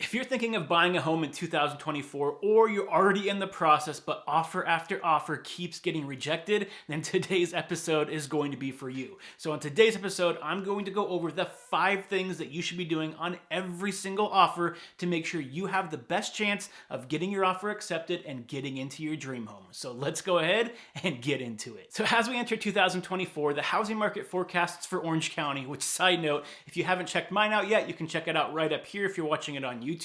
If you're thinking of buying a home in 2024, or you're already in the process but offer after offer keeps getting rejected, then today's episode is going to be for you. So in today's episode, I'm going to go over the 5 things that you should be doing on every single offer to make sure you have the best chance of getting your offer accepted and getting into your dream home. So let's go ahead and get into it. So as we enter 2024, the housing market forecasts for Orange County, which, side note, if you haven't checked mine out yet, you can check it out right up here if you're watching it on YouTube.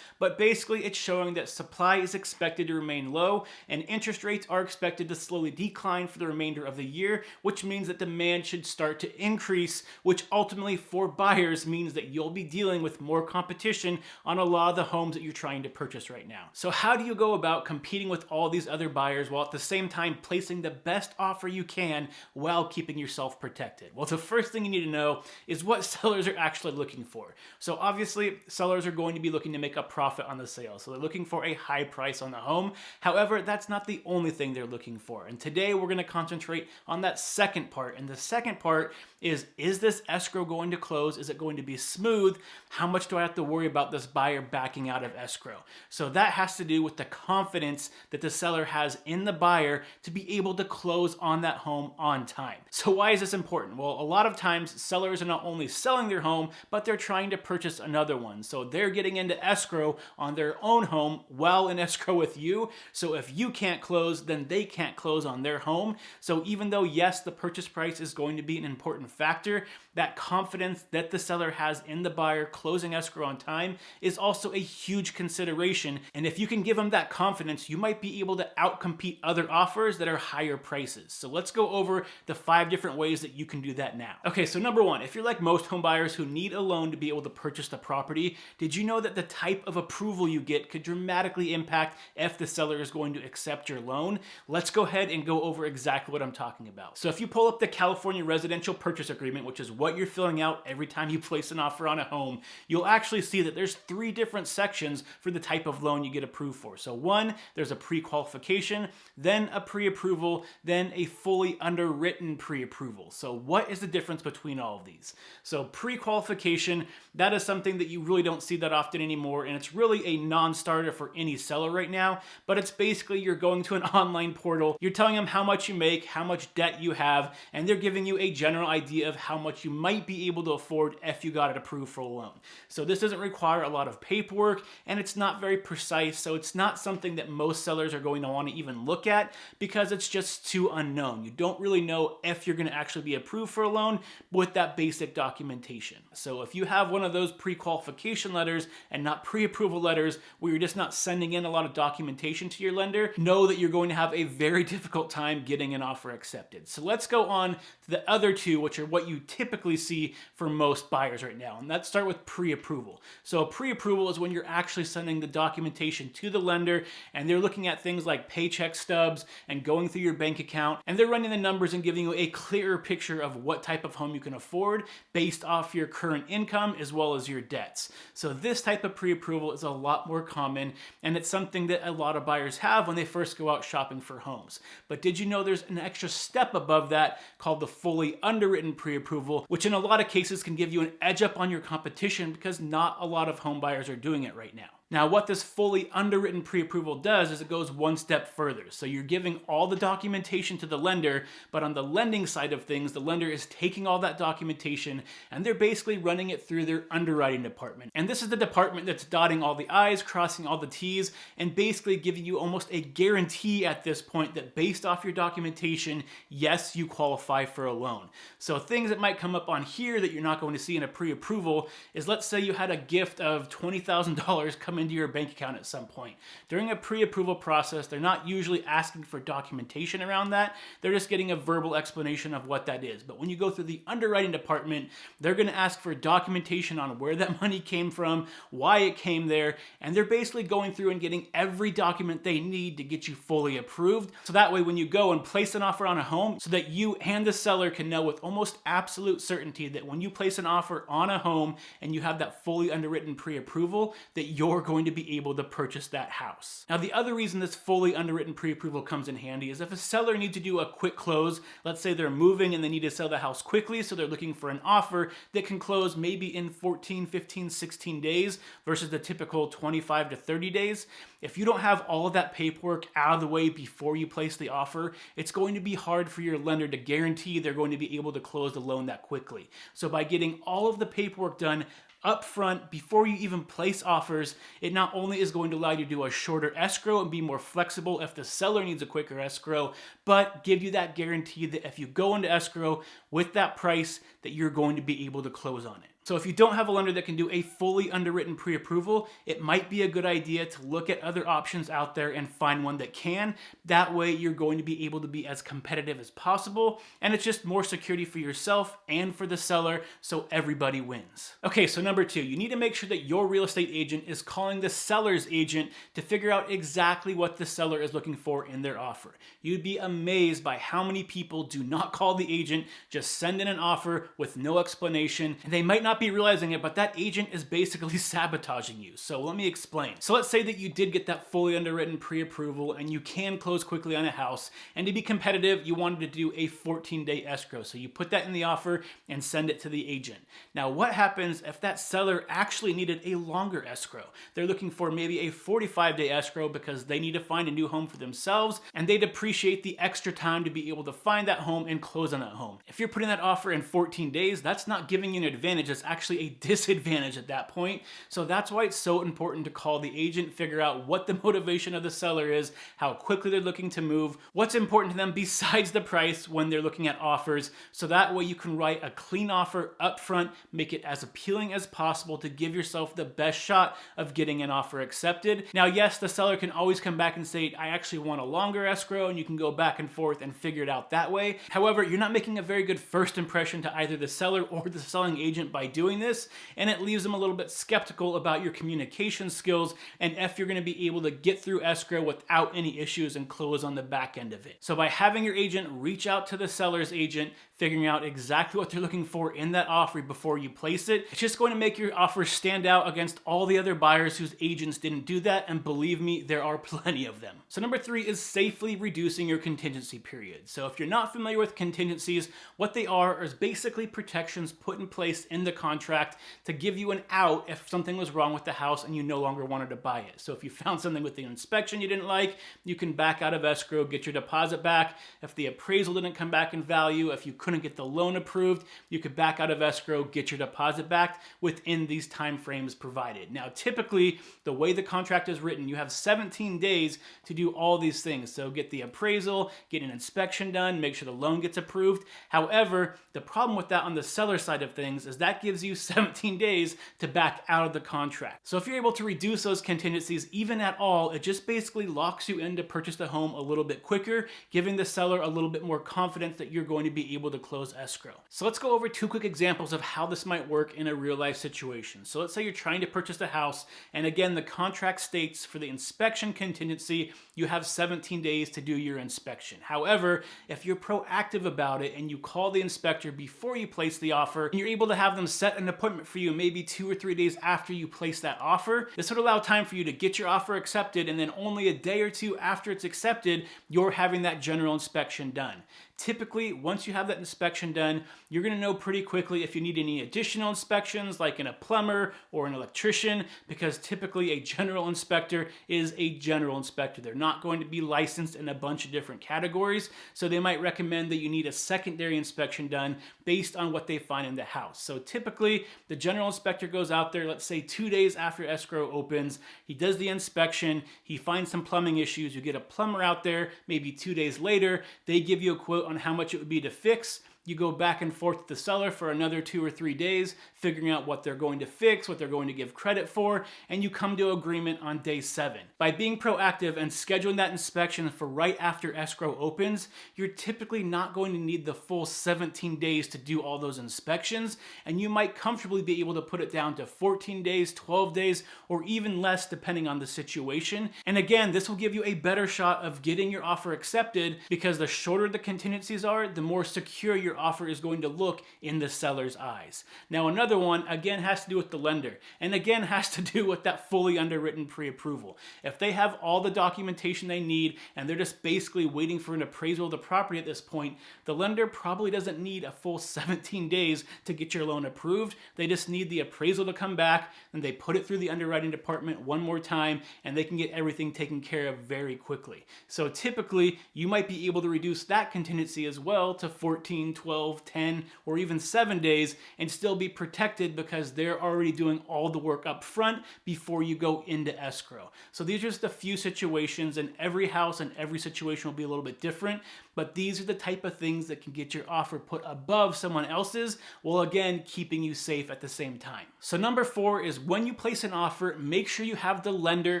But basically it's showing that supply is expected to remain low and interest rates are expected to slowly decline for the remainder of the year, which means that demand should start to increase, which ultimately for buyers means that you'll be dealing with more competition on a lot of the homes that you're trying to purchase right now. So how do you go about competing with all these other buyers while at the same time placing the best offer you can while keeping yourself protected? Well, the first thing you need to know is what sellers are actually looking for. So obviously sellers are going to be looking to make a profit on the sale. So they're looking for a high price on the home. However, that's not the only thing they're looking for. And today we're going to concentrate on that second part. And the second part is this escrow going to close? Is it going to be smooth? How much do I have to worry about this buyer backing out of escrow? So that has to do with the confidence that the seller has in the buyer to be able to close on that home on time. So why is this important? Well, a lot of times sellers are not only selling their home, but they're trying to purchase another one. So they're getting into escrow on their own home while in escrow with you. So if you can't close, then they can't close on their home. So even though, yes, the purchase price is going to be an important factor, that confidence that the seller has in the buyer closing escrow on time is also a huge consideration. And if you can give them that confidence, you might be able to outcompete other offers that are higher prices. So let's go over the 5 different ways that you can do that now. Okay, so number 1, if you're like most home buyers who need a loan to be able to purchase the property, did you know that the type of approval you get could dramatically impact if the seller is going to accept your loan? Let's go ahead and go over exactly what I'm talking about. So if you pull up the California Residential Purchase Agreement, which is what you're filling out every time you place an offer on a home, you'll actually see that there's 3 different sections for the type of loan you get approved for. So 1, there's a pre-qualification, then a pre-approval, then a fully underwritten pre-approval. So what is the difference between all of these? So pre-qualification, that is something that you really don't see that often anymore, and it's really a non-starter for any seller right now, but it's basically you're going to an online portal, you're telling them how much you make, how much debt you have, and they're giving you a general idea of how much you might be able to afford if you got it approved for a loan. So this doesn't require a lot of paperwork, and it's not very precise, so it's not something that most sellers are going to want to even look at because it's just too unknown. You don't really know if you're going to actually be approved for a loan with that basic documentation. So if you have one of those pre-qualification letters and not pre-approval letters where you're just not sending in a lot of documentation to your lender, know that you're going to have a very difficult time getting an offer accepted. So let's go on to the other 2, which are what you typically see for most buyers right now. And let's start with pre-approval. So pre-approval is when you're actually sending the documentation to the lender and they're looking at things like paycheck stubs and going through your bank account, and they're running the numbers and giving you a clearer picture of what type of home you can afford based off your current income as well as your debts. So this type of pre-approval is a lot more common, and it's something that a lot of buyers have when they first go out shopping for homes. But did you know there's an extra step above that called the fully underwritten pre-approval, which in a lot of cases can give you an edge up on your competition because not a lot of home buyers are doing it right now. Now, what this fully underwritten pre-approval does is it goes one step further. So you're giving all the documentation to the lender, but on the lending side of things, the lender is taking all that documentation and they're basically running it through their underwriting department. And this is the department that's dotting all the I's, crossing all the T's, and basically giving you almost a guarantee at this point that based off your documentation, yes, you qualify for a loan. So things that might come up on here that you're not going to see in a pre-approval is, let's say you had a gift of $20,000 come into your bank account at some point. During a pre-approval process, they're not usually asking for documentation around that. They're just getting a verbal explanation of what that is. But when you go through the underwriting department, they're going to ask for documentation on where that money came from, why it came there, and they're basically going through and getting every document they need to get you fully approved. So that way when you go and place an offer on a home, so that you and the seller can know with almost absolute certainty that when you place an offer on a home and you have that fully underwritten pre-approval, that you're going to be able to purchase that house. Now, the other reason this fully underwritten pre-approval comes in handy is if a seller needs to do a quick close, let's say they're moving and they need to sell the house quickly, so they're looking for an offer that can close maybe in 14, 15, 16 days versus the typical 25 to 30 days. If you don't have all of that paperwork out of the way before you place the offer, it's going to be hard for your lender to guarantee they're going to be able to close the loan that quickly. So by getting all of the paperwork done up front before you even place offers, it not only is going to allow you to do a shorter escrow and be more flexible if the seller needs a quicker escrow, but give you that guarantee that if you go into escrow with that price, that you're going to be able to close on it. So if you don't have a lender that can do a fully underwritten pre-approval, it might be a good idea to look at other options out there and find one that can. That way you're going to be able to be as competitive as possible, and it's just more security for yourself and for the seller, so everybody wins. Okay, so number 2, you need to make sure that your real estate agent is calling the seller's agent to figure out exactly what the seller is looking for in their offer. You'd be amazed by how many people do not call the agent, just send in an offer with no explanation, and they might not be realizing it, but that agent is basically sabotaging you. So let me explain. So let's say that you did get that fully underwritten pre-approval and you can close quickly on a house, and to be competitive, you wanted to do a 14-day escrow. So you put that in the offer and send it to the agent. Now, what happens if that seller actually needed a longer escrow? They're looking for maybe a 45-day escrow because they need to find a new home for themselves, and they'd appreciate the extra time to be able to find that home and close on that home. If you're putting that offer in 14 days, that's not giving you an advantage. It's actually a disadvantage at that point. So that's why it's so important to call the agent, figure out what the motivation of the seller is, how quickly they're looking to move, what's important to them besides the price when they're looking at offers, so that way you can write a clean offer up front, make it as appealing as possible to give yourself the best shot of getting an offer accepted. Now, yes, the seller can always come back and say, I actually want a longer escrow, and you can go back and forth and figure it out that way. However, you're not making a very good first impression to either the seller or the selling agent by doing this, and it leaves them a little bit skeptical about your communication skills and if you're going to be able to get through escrow without any issues and close on the back end of it. So by having your agent reach out to the seller's agent, figuring out exactly what they're looking for in that offer before you place it, it's just going to make your offer stand out against all the other buyers whose agents didn't do that, and believe me, there are plenty of them. So number 3 is safely reducing your contingency period. So if you're not familiar with contingencies, what they are is basically protections put in place in the contract to give you an out if something was wrong with the house and you no longer wanted to buy it. So if you found something with the inspection you didn't like, you can back out of escrow, get your deposit back. If the appraisal didn't come back in value, if you couldn't get the loan approved, you could back out of escrow, get your deposit back within these time frames provided. Now, typically, the way the contract is written, you have 17 days to do all these things. So get the appraisal, get an inspection done, make sure the loan gets approved. However, the problem with that on the seller side of things is that gives you 17 days to back out of the contract. So if you're able to reduce those contingencies even at all, it just basically locks you in to purchase the home a little bit quicker, giving the seller a little bit more confidence that you're going to be able to close escrow. So let's go over 2 quick examples of how this might work in a real life situation. So let's say you're trying to purchase the house, and again, the contract states for the inspection contingency, you have 17 days to do your inspection. However, if you're proactive about it and you call the inspector before you place the offer, and you're able to have them set an appointment for you maybe 2 or 3 days after you place that offer, this would allow time for you to get your offer accepted, and then only a day or 2 after it's accepted, you're having that general inspection done. Typically, once you have that inspection done, you're going to know pretty quickly if you need any additional inspections, like in a plumber or an electrician, because typically a general inspector is a general inspector. They're not going to be licensed in a bunch of different categories, so they might recommend that you need a secondary inspection done based on what they find in the house. So typically, the general inspector goes out there, let's say 2 days after escrow opens, he does the inspection, he finds some plumbing issues, you get a plumber out there, maybe 2 days later, they give you a quote on how much it would be to fix. You go back and forth with the seller for another 2 or 3 days, figuring out what they're going to fix, what they're going to give credit for, and you come to agreement on day 7. By being proactive and scheduling that inspection for right after escrow opens, you're typically not going to need the full 17 days to do all those inspections, and you might comfortably be able to put it down to 14 days, 12 days, or even less depending on the situation. And again, this will give you a better shot of getting your offer accepted, because the shorter the contingencies are, the more secure your your offer is going to look in the seller's eyes. Now, another one, again, has to do with the lender, and again, has to do with that fully underwritten pre-approval. If they have all the documentation they need and they're just basically waiting for an appraisal of the property at this point, the lender probably doesn't need a full 17 days to get your loan approved. They just need the appraisal to come back, and they put it through the underwriting department one more time, and they can get everything taken care of very quickly. So typically, you might be able to reduce that contingency as well to 14, 12, 10, or even 7 days and still be protected because they're already doing all the work up front before you go into escrow. So these are just a few situations, and every house and every situation will be a little bit different, but these are the type of things that can get your offer put above someone else's, while again keeping you safe at the same time. So number 4 is when you place an offer, make sure you have the lender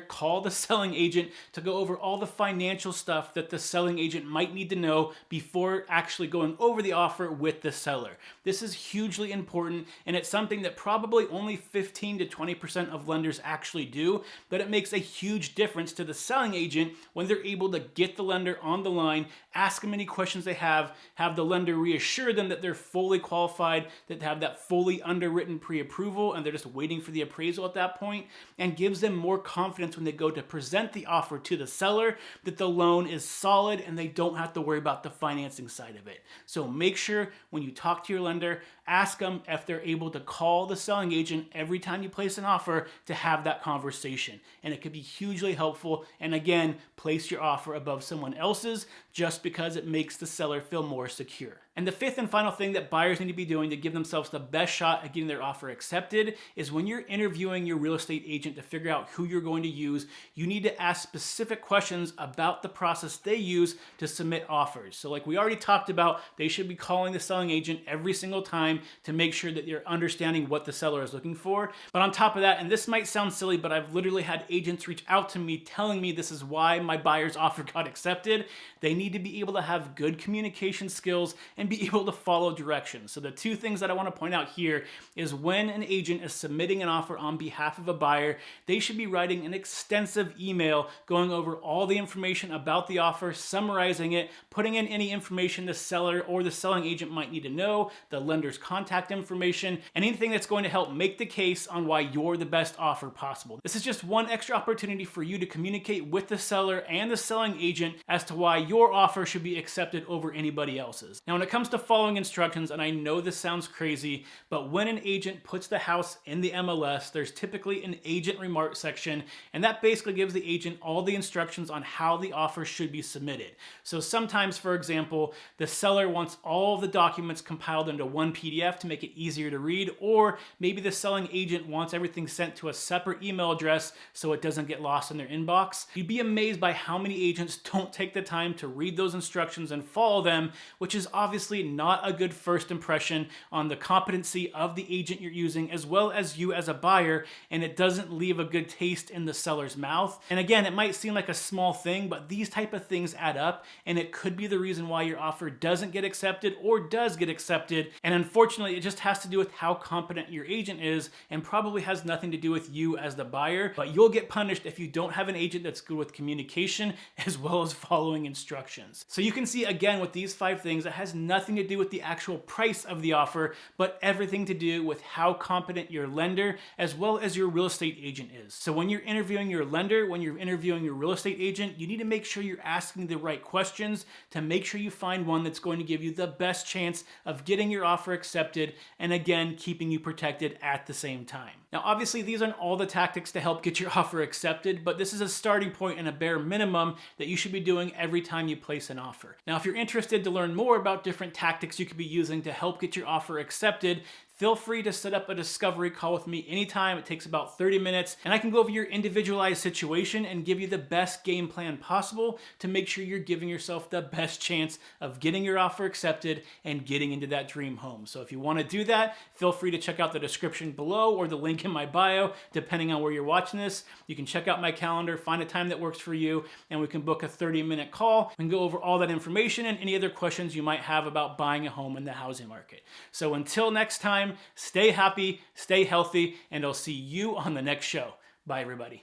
call the selling agent to go over all the financial stuff that the selling agent might need to know before actually going over the offer with the seller. This is hugely important, and it's something that probably only 15 to 20% of lenders actually do, but it makes a huge difference to the selling agent when they're able to get the lender on the line, ask them any questions they have the lender reassure them that they're fully qualified, that they have that fully underwritten pre-approval, and they're just waiting for the appraisal at that point, and gives them more confidence when they go to present the offer to the seller that the loan is solid and they don't have to worry about the financing side of it. So make sure when you talk to your lender, ask them if they're able to call the selling agent every time you place an offer to have that conversation. And it could be hugely helpful. And again, place your offer above someone else's just because it makes the seller feel more secure. And the 5th and final thing that buyers need to be doing to give themselves the best shot at getting their offer accepted is when you're interviewing your real estate agent to figure out who you're going to use, you need to ask specific questions about the process they use to submit offers. So like we already talked about, they should be calling the selling agent every single time to make sure that you're understanding what the seller is looking for. But on top of that, and this might sound silly, but I've literally had agents reach out to me telling me this is why my buyer's offer got accepted. They need to be able to have good communication skills and be able to follow directions. So the 2 things that I want to point out here is when an agent is submitting an offer on behalf of a buyer, they should be writing an extensive email going over all the information about the offer, summarizing it, putting in any information the seller or the selling agent might need to know, the lender's contact information, and anything that's going to help make the case on why you're the best offer possible. This is just one extra opportunity for you to communicate with the seller and the selling agent as to why your offer should be accepted over anybody else's. Now, when it comes to following instructions, and I know this sounds crazy, but when an agent puts the house in the MLS, there's typically an agent remark section, and that basically gives the agent all the instructions on how the offer should be submitted. So sometimes, for example, the seller wants all of the documents compiled into one PDF to make it easier to read, or maybe the selling agent wants everything sent to a separate email address so it doesn't get lost in their inbox. You'd be amazed by how many agents don't take the time to read those instructions and follow them, which is obviously not a good first impression on the competency of the agent you're using, as well as you as a buyer, and it doesn't leave a good taste in the seller's mouth. And again, it might seem like a small thing, but these type of things add up, and it could be the reason why your offer doesn't get accepted or does get accepted. And unfortunately, it just has to do with how competent your agent is, and probably has nothing to do with you as the buyer. But you'll get punished if you don't have an agent that's good with communication as well as following instructions. So you can see again with these 5 things, it has nothing to do with the actual price of the offer, but everything to do with how competent your lender as well as your real estate agent is. So when you're interviewing your lender, when you're interviewing your real estate agent, you need to make sure you're asking the right questions to make sure you find one that's going to give you the best chance of getting your offer accepted, and again, keeping you protected at the same time. Now, obviously, these aren't all the tactics to help get your offer accepted, but this is a starting point and a bare minimum that you should be doing every time you place an offer. Now, if you're interested to learn more about different tactics you could be using to help get your offer accepted, feel free to set up a discovery call with me anytime. It takes about 30 minutes, and I can go over your individualized situation and give you the best game plan possible to make sure you're giving yourself the best chance of getting your offer accepted and getting into that dream home. So if you want to do that, feel free to check out the description below or the link in my bio, depending on where you're watching this. You can check out my calendar, find a time that works for you, and we can book a 30-minute call and go over all that information and any other questions you might have about buying a home in the housing market. So until next time, stay happy, stay healthy, and I'll see you on the next show. Bye, everybody.